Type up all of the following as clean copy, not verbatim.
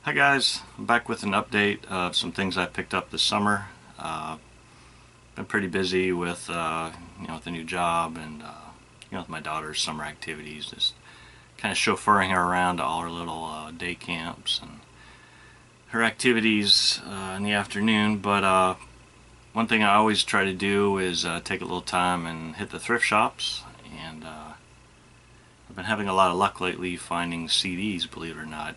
Hi guys, I'm back with an update of some things I picked up this summer. Been pretty busy with with a new job and with my daughter's summer activities, just kind of chauffeuring her around to all her little day camps and her activities in the afternoon. But one thing I always try to do is take a little time and hit the thrift shops, and I've been having a lot of luck lately finding CDs, believe it or not.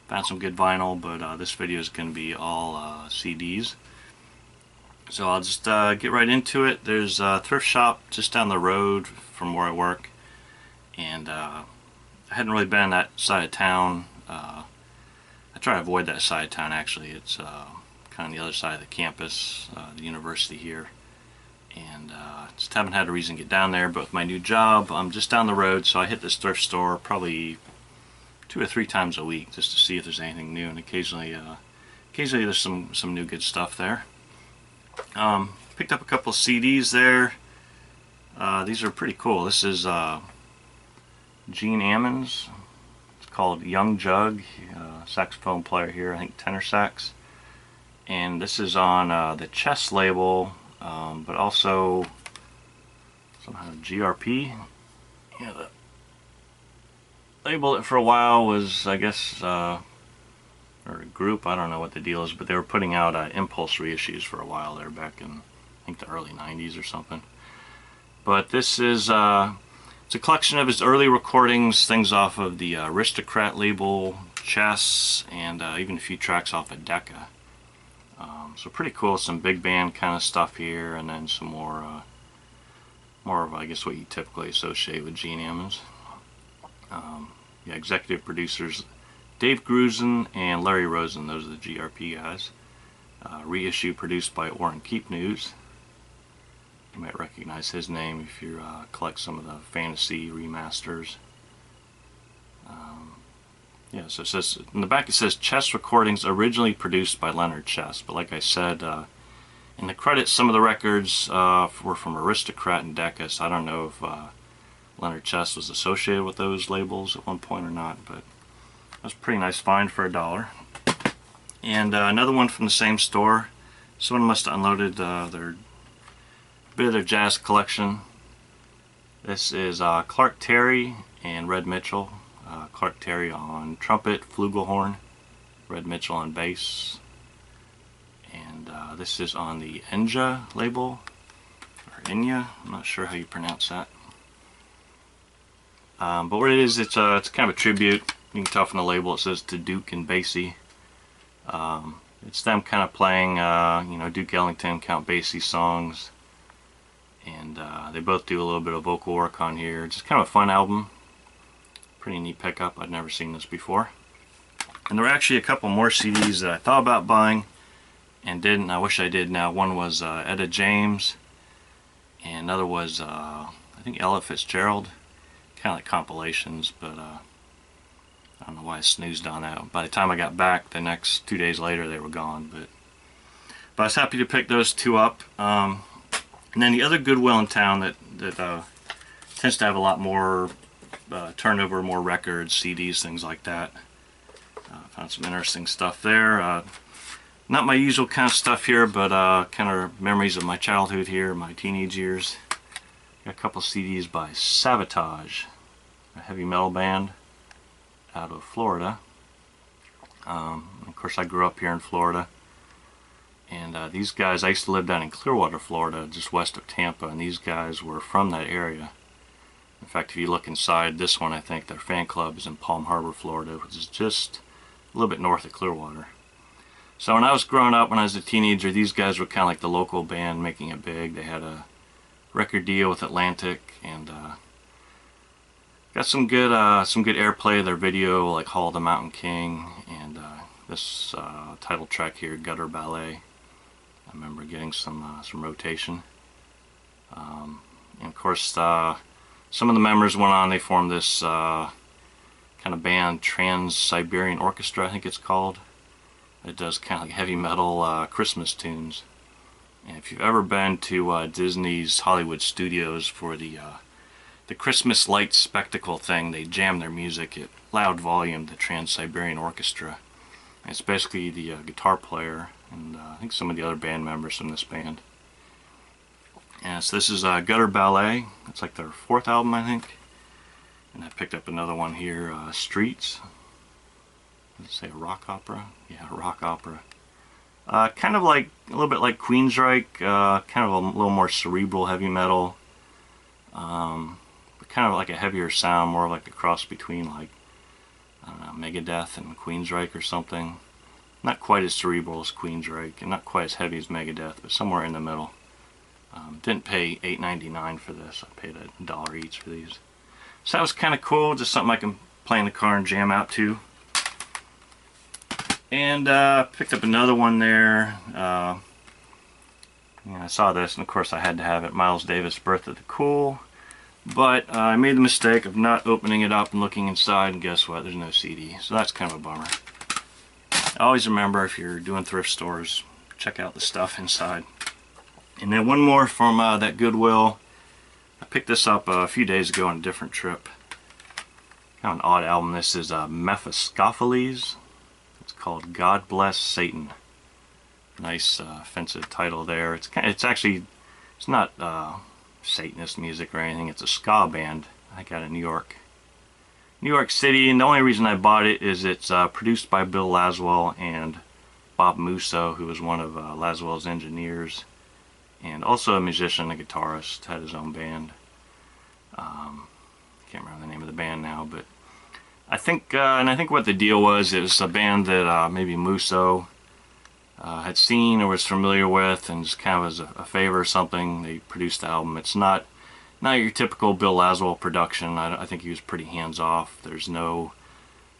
Found some good vinyl, but this video is going to be all CDs. So I'll just get right into it. There's a thrift shop just down the road from where I work, and I hadn't really been on that side of town. I try to avoid that side of town, actually. It's kind of the other side of the campus, the university here, and just haven't had a reason to get down there. But with my new job, I'm just down the road, so I hit this thrift store probably 2 or 3 times a week just to see if there's anything new, and occasionally there's some new good stuff there. Picked up a couple of CDs there. These are pretty cool. This is Gene Ammons. It's called Young Jug, saxophone player here, I think tenor sax. And this is on the Chess label, but also somehow GRP. Yeah, the label it for a while was, I guess, or a group, I don't know what the deal is, but they were putting out Impulse reissues for a while there, back in, I think, the early 90s or something. But this is, it's a collection of his early recordings, things off of the Aristocrat label, Chess, and even a few tracks off of Decca. So pretty cool, some big band kind of stuff here, and then some more of, I guess, what you typically associate with Gene Ammons. Yeah, executive producers Dave Grusin and Larry Rosen, those are the GRP guys. Reissue produced by Keep News. You might recognize his name if you collect some of the fantasy remasters. Yeah, so it says, in the back it says Chess recordings originally produced by Leonard Chess, but like I said, in the credits some of the records were from Aristocrat and Decca, so I don't know if Leonard Chess was associated with those labels at one point or not, but that was a pretty nice find for $1. And another one from the same store. Someone must have unloaded their bit of their jazz collection. This is Clark Terry and Red Mitchell. Clark Terry on trumpet, flugelhorn, Red Mitchell on bass. And this is on the Enja label, or Enya, I'm not sure how you pronounce that. But what it is, it's kind of a tribute. You can tell from the label it says to Duke and Basie. It's them kind of playing, Duke Ellington, Count Basie songs, and they both do a little bit of vocal work on here. It's just kind of a fun album. Pretty neat pickup. I'd never seen this before. And there were actually a couple more CDs that I thought about buying and didn't. I wish I did now. One was Etta James, and another was I think Ella Fitzgerald. Kind of like compilations, but I don't know why I snoozed on that. By the time I got back, the next 2 days later, they were gone. But I was happy to pick those two up. And then the other Goodwill in town that tends to have a lot more turnover, more records, CDs, things like that. Found some interesting stuff there. Not my usual kind of stuff here, but kind of memories of my childhood here, my teenage years. Got a couple CDs by Sabotage, a heavy metal band out of Florida. Of course, I grew up here in Florida, and these guys, I used to live down in Clearwater, Florida, just west of Tampa, and these guys were from that area. In fact, if you look inside this one, I think their fan club is in Palm Harbor, Florida, which is just a little bit north of Clearwater. So when I was growing up, when I was a teenager, these guys were kind of like the local band making it big. They had a record deal with Atlantic, and got some good airplay. Their video, like Hall of the Mountain King, and this title track here, Gutter Ballet. I remember getting some rotation. And of course, some of the members went on. They formed this kind of band, Trans-Siberian Orchestra, I think it's called. It does kind of like heavy metal Christmas tunes. And if you've ever been to Disney's Hollywood Studios for the Christmas light spectacle thing, they jam their music at loud volume, the Trans-Siberian Orchestra. It's basically the guitar player and I think some of the other band members from this band. And so this is Gutter Ballet. It's like their 4th album, I think. And I picked up another one here, Streets. Does it say a rock opera? Yeah, a rock opera. Kind of like, a little bit like Queensryche, kind of a little more cerebral heavy metal. But kind of like a heavier sound, more like a cross between like, I don't know, Megadeth and Queensryche or something. Not quite as cerebral as Queensryche, and not quite as heavy as Megadeth, but somewhere in the middle. Didn't pay $8.99 for this. I paid $1 each for these. So that was kind of cool, just something I can play in the car and jam out to. And picked up another one there. Yeah, I saw this, and of course I had to have it. Miles Davis, Birth of the Cool. But I made the mistake of not opening it up and looking inside, and guess what? There's no CD. So that's kind of a bummer. Always remember, if you're doing thrift stores, check out the stuff inside. And then one more from that Goodwill. I picked this up a few days ago on a different trip. Kind of an odd album. This is Mephistopheles. It's called God Bless Satan. Nice offensive title there. It's not Satanist music or anything. It's a ska band. I got it in New York City, and the only reason I bought it is it's produced by Bill Laswell and Bob Musso, who was one of Laswell's engineers, and also a musician, a guitarist, had his own band. Can't remember the name of the band now, but I think what the deal was, it was a band that maybe Musso had seen or was familiar with, and just kind of as a favor or something, they produced the album. It's not your typical Bill Laswell production. I think he was pretty hands-off. There's none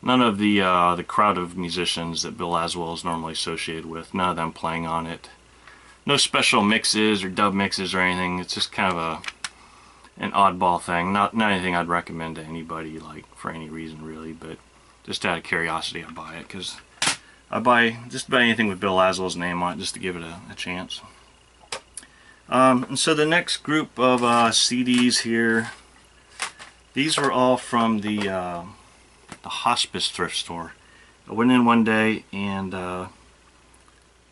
of the crowd of musicians that Bill Laswell is normally associated with. None of them playing on it. No special mixes or dub mixes or anything. It's just kind of an oddball thing. Not anything I'd recommend to anybody, like, for any reason really, but just out of curiosity I buy it, because I buy just about anything with Bill Laswell's name on it just to give it a chance. And so the next group of CDs here, these were all from the Hospice Thrift Store. I went in one day and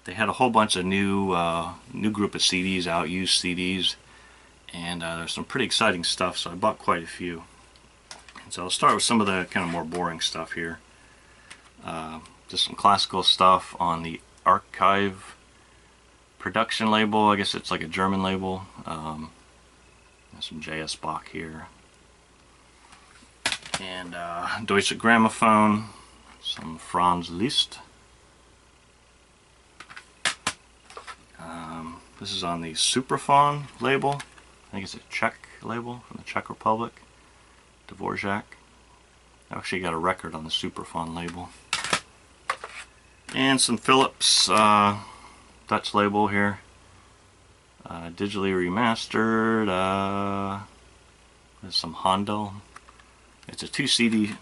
they had a whole bunch of new group of CDs out, used CDs, and there's some pretty exciting stuff, so I bought quite a few. And so I'll start with some of the kind of more boring stuff here. Just some classical stuff on the Archive production label. I guess it's like a German label. Some J.S. Bach here. And Deutsche Grammophon. Some Franz Liszt. This is on the Supraphon label. I think it's a Czech label from the Czech Republic. Dvorak. I actually got a record on the Supraphon label. And some Philips Dutch label here. Digitally remastered. There's some Handel. It's a 2 CD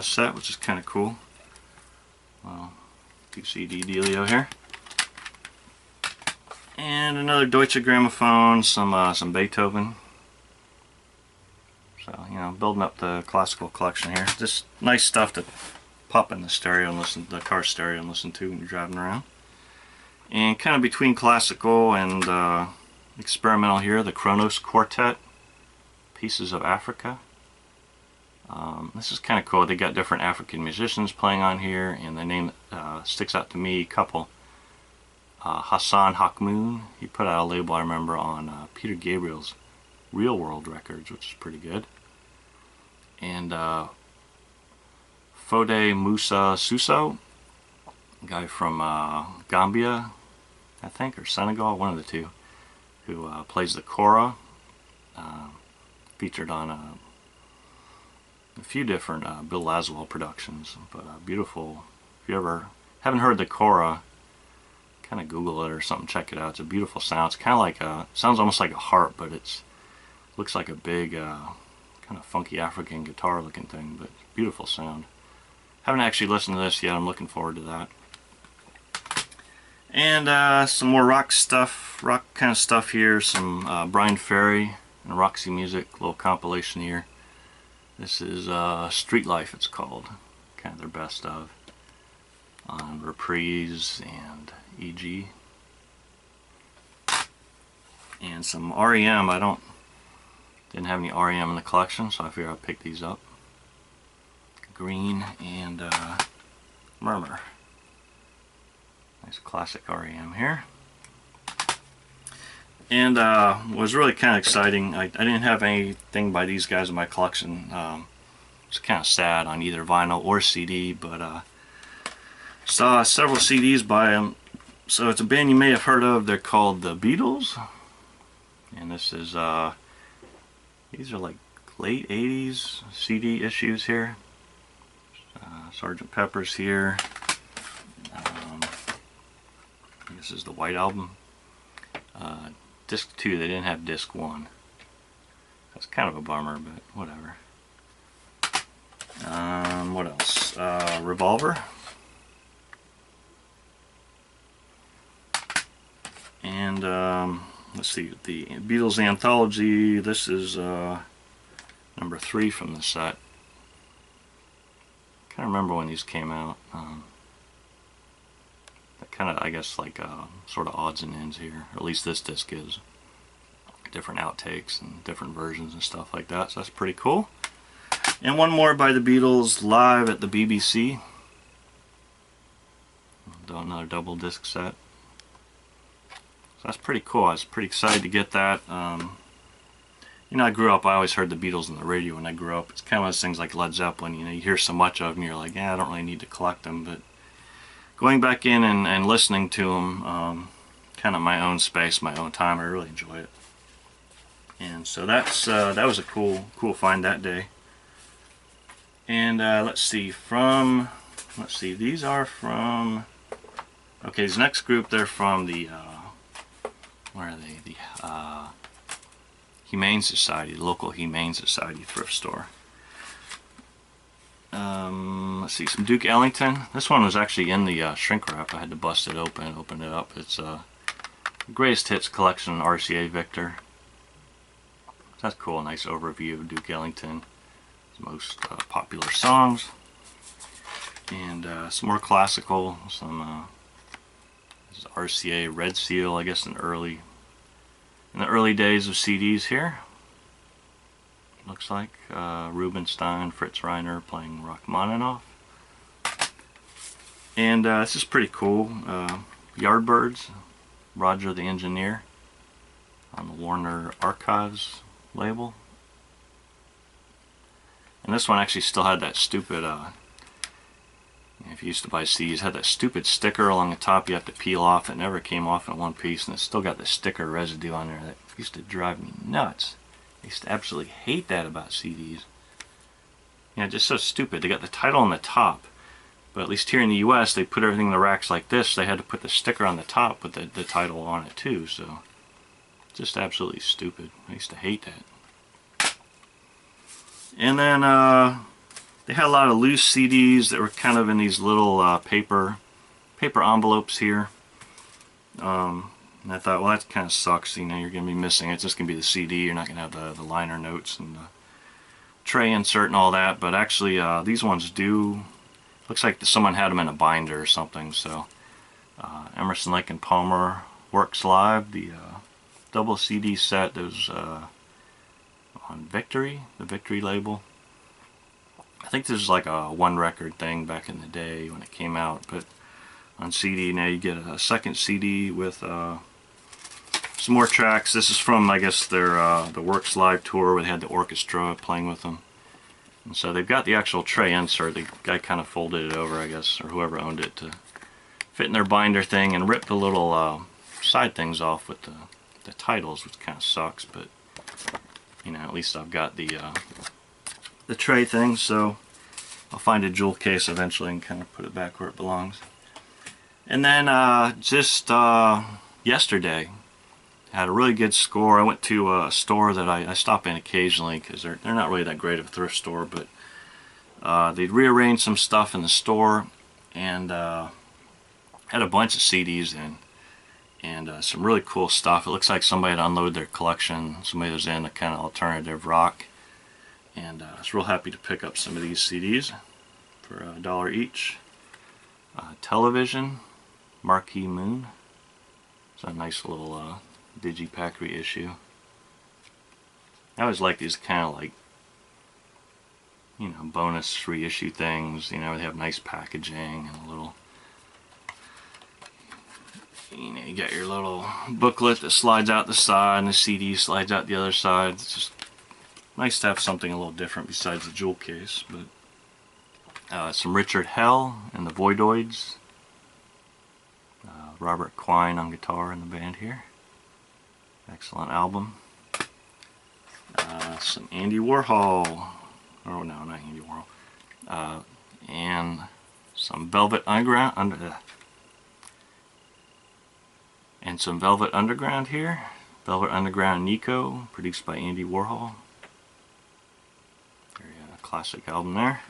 set, which is kind of cool. Well, 2 CD dealio here. And another Deutsche Grammophon, some Beethoven. So, you know, building up the classical collection here. Just nice stuff to pop in the stereo and listen, the car stereo, and listen to when you're driving around. And kind of between classical and experimental here, the Kronos Quartet, Pieces of Africa. This is kind of cool. They got different African musicians playing on here, and the name sticks out to me, a couple. Hassan Hakmoun, he put out a label I remember on Peter Gabriel's Real World Records, which is pretty good. And Fode Musa Suso, a guy from Gambia, I think, or Senegal, one of the two, who plays the kora. Featured on a few different Bill Laswell productions, but beautiful. If you ever haven't heard the kora, kind of Google it or something, check it out. It's a beautiful sound. It's kind of like sounds almost like a harp, but looks like a big kind of funky African guitar looking thing, but beautiful sound. Haven't actually listened to this yet. I'm looking forward to that. And some more rock stuff, rock kind of stuff here. Some Brian Ferry and Roxy Music, little compilation here. This is Street Life, it's called. Kind of their best of. on reprieves and EG. And some REM. Didn't have any REM in the collection, so I figured I'd pick these up. Green and Murmur. Nice classic REM here. And was really kind of exciting. I didn't have anything by these guys in my collection. It's kind of sad on either vinyl or CD, but saw several CDs by them. So it's a band you may have heard of. They're called the Beatles, and this is these are like late 80s CD issues here. Sgt. Pepper's here. This is the White Album. Disc 2, they didn't have Disc 1. That's kind of a bummer, but whatever. What else? Revolver. And let's see, the Beatles Anthology. This is number 3 from the set. Can't remember when these came out. Kind of, I guess, like sort of odds and ends here, or at least this disc is. Different outtakes and different versions and stuff like that, so that's pretty cool. And one more by the Beatles, live at the BBC. Another double disc set. So that's pretty cool. I was pretty excited to get that. You know, I grew up, I always heard the Beatles on the radio when I grew up. It's kind of one of those things like Led Zeppelin, you know, you hear so much of them, you're like, yeah, I don't really need to collect them, but going back in and listening to them, kind of my own space, my own time, I really enjoy it. And so that was a cool find that day. And let's see, these are from, okay, this next group, they're from the, where are they? The Humane Society, the local Humane Society thrift store. Let's see, some Duke Ellington. This one was actually in the shrink wrap. I had to bust it open and open it up. It's Greatest Hits Collection, RCA Victor. So that's cool, a nice overview of Duke Ellington, his most popular songs. And some more classical, some this is RCA Red Seal, I guess in the early days of CDs here. Looks like Rubinstein, Fritz Reiner playing Rachmaninoff. And this is pretty cool. Yardbirds, Roger the Engineer on the Warner Archives label. And this one actually still had that stupid, if you used to buy CDs, had that stupid sticker along the top you have to peel off. It never came off in one piece, and it's still got the sticker residue on there that used to drive me nuts. I used to absolutely hate that about CDs. Yeah, just so stupid. They got the title on the top, but at least here in the US they put everything in the racks like this. They had to put the sticker on the top with the title on it too, so just absolutely stupid. I used to hate that. And then they had a lot of loose CDs that were kind of in these little paper envelopes here. And I thought, well, that kind of sucks. You know, you're going to be missing it. It's just going to be the CD. You're not going to have the liner notes and the tray insert and all that. But actually, these ones do. Looks like someone had them in a binder or something. So, Emerson, Lake and Palmer Works Live, the double CD set that was on Victory, the Victory label. I think this is like a one record thing back in the day when it came out. But on CD now you get a second CD with some more tracks. This is from, I guess, their the Works Live tour where they had the orchestra playing with them. And so they've got the actual tray insert. The guy kind of folded it over, I guess, or whoever owned it, to fit in their binder thing and rip the little side things off with the titles, which kind of sucks. But you know, at least I've got the tray thing, so I'll find a jewel case eventually and kind of put it back where it belongs. And then just yesterday, I had a really good score. I went to a store that I stop in occasionally because they're not really that great of a thrift store, but they'd rearranged some stuff in the store and had a bunch of CDs in and some really cool stuff. It looks like somebody had unloaded their collection. Somebody was in a kind of alternative rock, and I was real happy to pick up some of these CDs for $1 each. Television, Marquee Moon. It's a nice little digipack reissue. I always like these kind of like, you know, bonus reissue things. You know, they have nice packaging and a little, you know, you got your little booklet that slides out the side and the CD slides out the other side. It's just nice to have something a little different besides the jewel case. But some Richard Hell and the Voidoids. Robert Quine on guitar in the band here. Excellent album. Some Andy Warhol. Oh no, not Andy Warhol. And some Velvet Underground. And some Velvet Underground here. Velvet Underground Nico, produced by Andy Warhol. Very classic album there.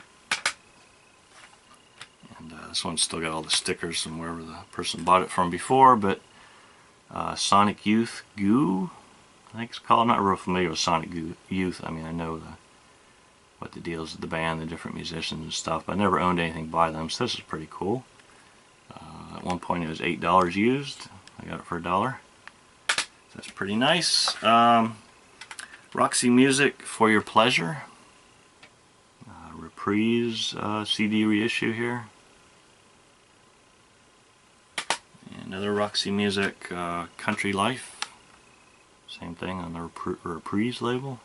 And this one's still got all the stickers from wherever the person bought it from before, but Sonic Youth Goo, I think it's called. I'm not real familiar with Sonic Youth. I mean, I know what the deal is with the band, the different musicians and stuff, but I never owned anything by them, so this is pretty cool. At one point it was $8 used. I got it for $1. So that's pretty nice. Roxy Music, For Your Pleasure. Reprieves CD reissue here. Another Roxy Music, Country Life. Same thing on the Reprise label.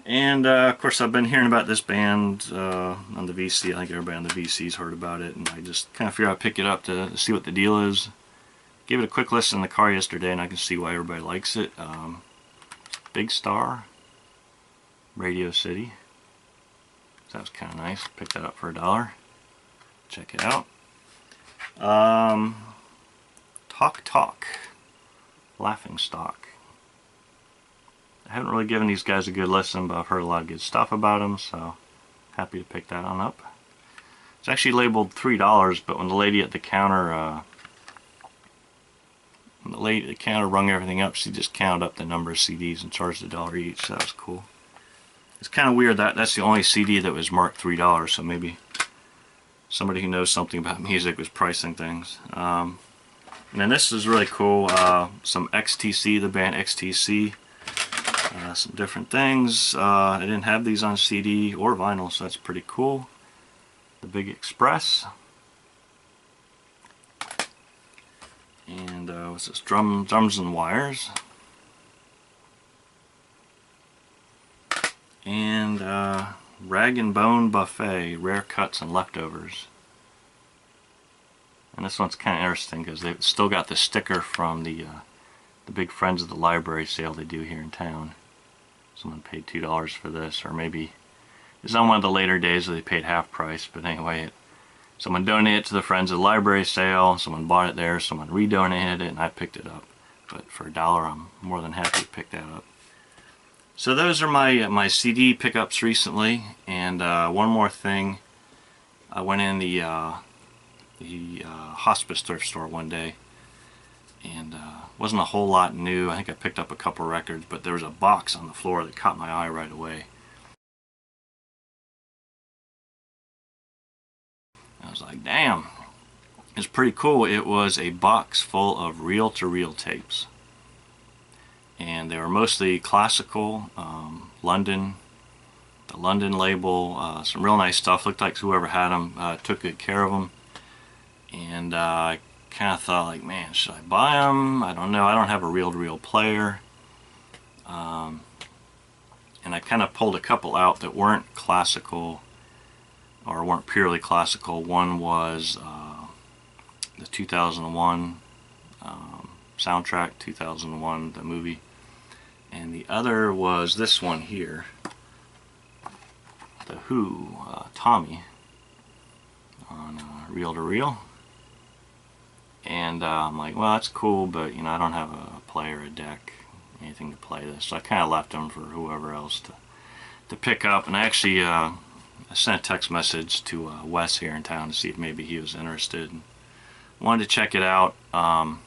And of course I've been hearing about this band on the VC. I think everybody on the VC's heard about it, and I just kind of figured I'd pick it up to see what the deal is. Gave it a quick listen in the car yesterday, and I can see why everybody likes it. Big Star, Radio City. So that was kind of nice. Picked that up for $1. Check it out. Talk Talk, Laughing Stock. I haven't really given these guys a good listen, but I've heard a lot of good stuff about them, so happy to pick that on up. It's actually labeled $3, but when the lady at the counter rung everything up, she just counted up the number of CDs and charged $1 each, so that was cool. It's kind of weird that that's the only CD that was marked $3, so maybe somebody who knows something about music was pricing things. And then this is really cool, some XTC, the band XTC. Some different things. I didn't have these on CD or vinyl, so that's pretty cool. The Big Express. And what's this? Drums and Wires. And Rag and Bone Buffet, Rare Cuts and Leftovers. And this one's kind of interesting because they've still got the sticker from the big Friends of the Library sale they do here in town. Someone paid $2 for this, or maybe it's on one of the later days where they paid half price, but anyway, someone donated it to the Friends of the Library sale, someone bought it there, someone redonated it, and I picked it up. But for $1, I'm more than happy to pick that up. So those are my CD pickups recently, and one more thing. I went in the hospice thrift store one day, and wasn't a whole lot new. I think I picked up a couple records, but there was a box on the floor that caught my eye right away. I was like, damn, it's pretty cool. It was a box full of reel-to-reel tapes, and they were mostly classical, London, the London label, some real nice stuff. Looked like whoever had them took good care of them, and I kind of thought, like, man, should I buy them? I don't know. I don't have a reel-to-reel player. And I kind of pulled a couple out that weren't classical, or weren't purely classical. One was the 2001 soundtrack, 2001, the movie. And the other was this one here, The Who, Tommy, on reel-to-reel. And I'm like, well, that's cool, but you know, I don't have a player, a deck, anything to play this. So I kind of left them for whoever else to pick up. And I actually I sent a text message to Wes here in town to see if maybe he was interested. And wanted to check it out. And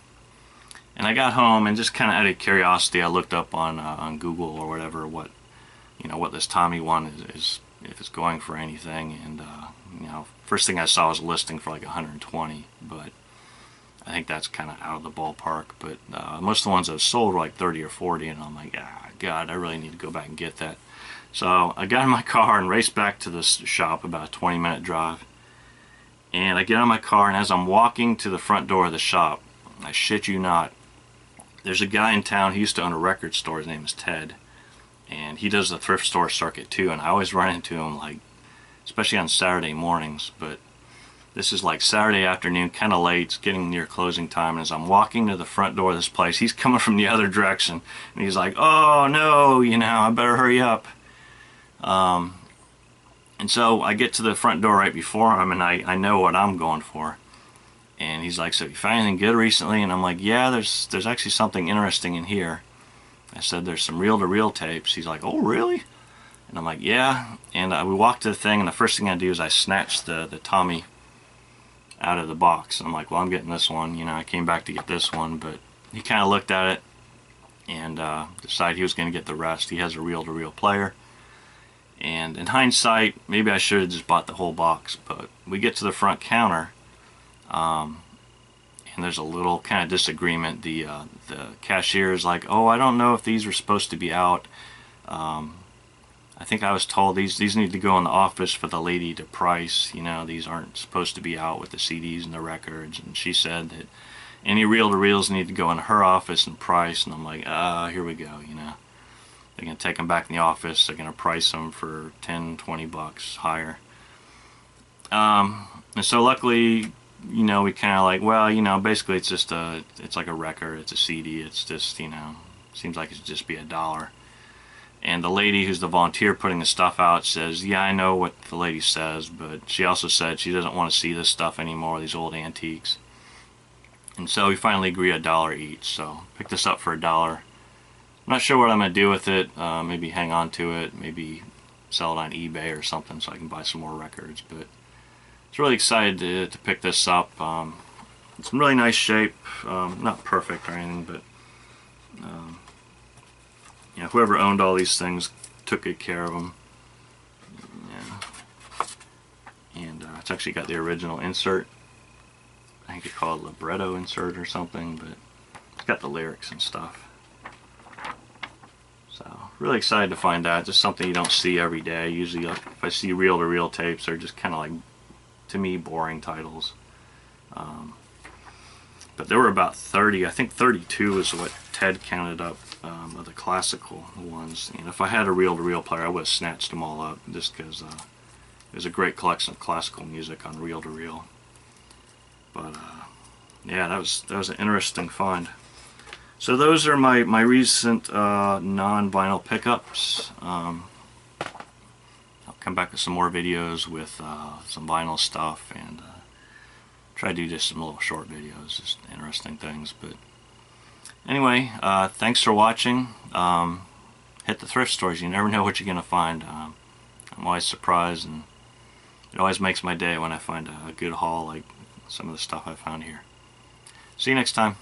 I got home and just kind of out of curiosity, I looked up on Google or whatever what this Tommy one is if it's going for anything. And you know, first thing I saw was a listing for like 120, but I think that's kind of out of the ballpark. But most of the ones I've sold were like 30 or 40, and I'm like, ah, God, I really need to go back and get that. So I got in my car and raced back to this shop, about a 20-minute drive. And I get out of my car, and as I'm walking to the front door of the shop, I shit you not, there's a guy in town. He used to own a record store. His name is Ted, and he does the thrift store circuit too. And I always run into him, like, especially on Saturday mornings. But this is like Saturday afternoon, kind of late. It's getting near closing time. And as I'm walking to the front door of this place, he's coming from the other direction, and he's like, "Oh no, you know, I better hurry up." And so I get to the front door right before him, and I know what I'm going for. And he's like, "So you found anything good recently?" And I'm like, "Yeah, there's actually something interesting in here." I said, "There's some reel-to-reel tapes." He's like, "Oh, really?" And I'm like, "Yeah." And we walked to the thing, and the first thing I do is I snatch the Tommy out of the box. And I'm like, "Well, I'm getting this one." You know, I came back to get this one, but he kind of looked at it and decided he was going to get the rest. He has a reel-to-reel player. And in hindsight, maybe I should have just bought the whole box. But we get to the front counter, and there's a little kind of disagreement. The cashier is like, "Oh, I don't know if these are supposed to be out. I think I was told these need to go in the office for the lady to price. You know, these aren't supposed to be out with the CDs and the records." And she said that any reel-to-reels need to go in her office and price. And I'm like, here we go, you know. They're going to take them back in the office. They're going to price them for 10, 20 bucks higher. And so luckily, you know, we kind of like, well, you know, basically it's just it's like a record. It's a CD. It's just, you know, seems like it should just be $1. And the lady who's the volunteer putting the stuff out says, "Yeah, I know what the lady says, but she also said she doesn't want to see this stuff anymore, these old antiques." And so we finally agree $1 each. So pick this up for $1. I'm not sure what I'm going to do with it. Maybe hang on to it. Maybe sell it on eBay or something so I can buy some more records. But I was really excited to pick this up. It's in really nice shape. Not perfect or anything, but you know, whoever owned all these things took good care of them. Yeah. And it's actually got the original insert. I think they call it libretto insert or something, but it's got the lyrics and stuff. So really excited to find that. Just something you don't see every day. Usually if I see reel-to-reel tapes, they're just kind of like, to me, boring titles. But there were about 30, I think 32 is what Ted counted up of the classical ones. And if I had a reel-to-reel player, I would have snatched them all up, just because there's a great collection of classical music on reel-to-reel. But yeah, that was an interesting find. So those are my recent non-vinyl pickups. I'll come back with some more videos with some vinyl stuff, and try to do just some little short videos, just interesting things. But anyway, thanks for watching. Hit the thrift stores. You never know what you're going to find. I'm always surprised, and it always makes my day when I find a good haul like some of the stuff I found here. See you next time.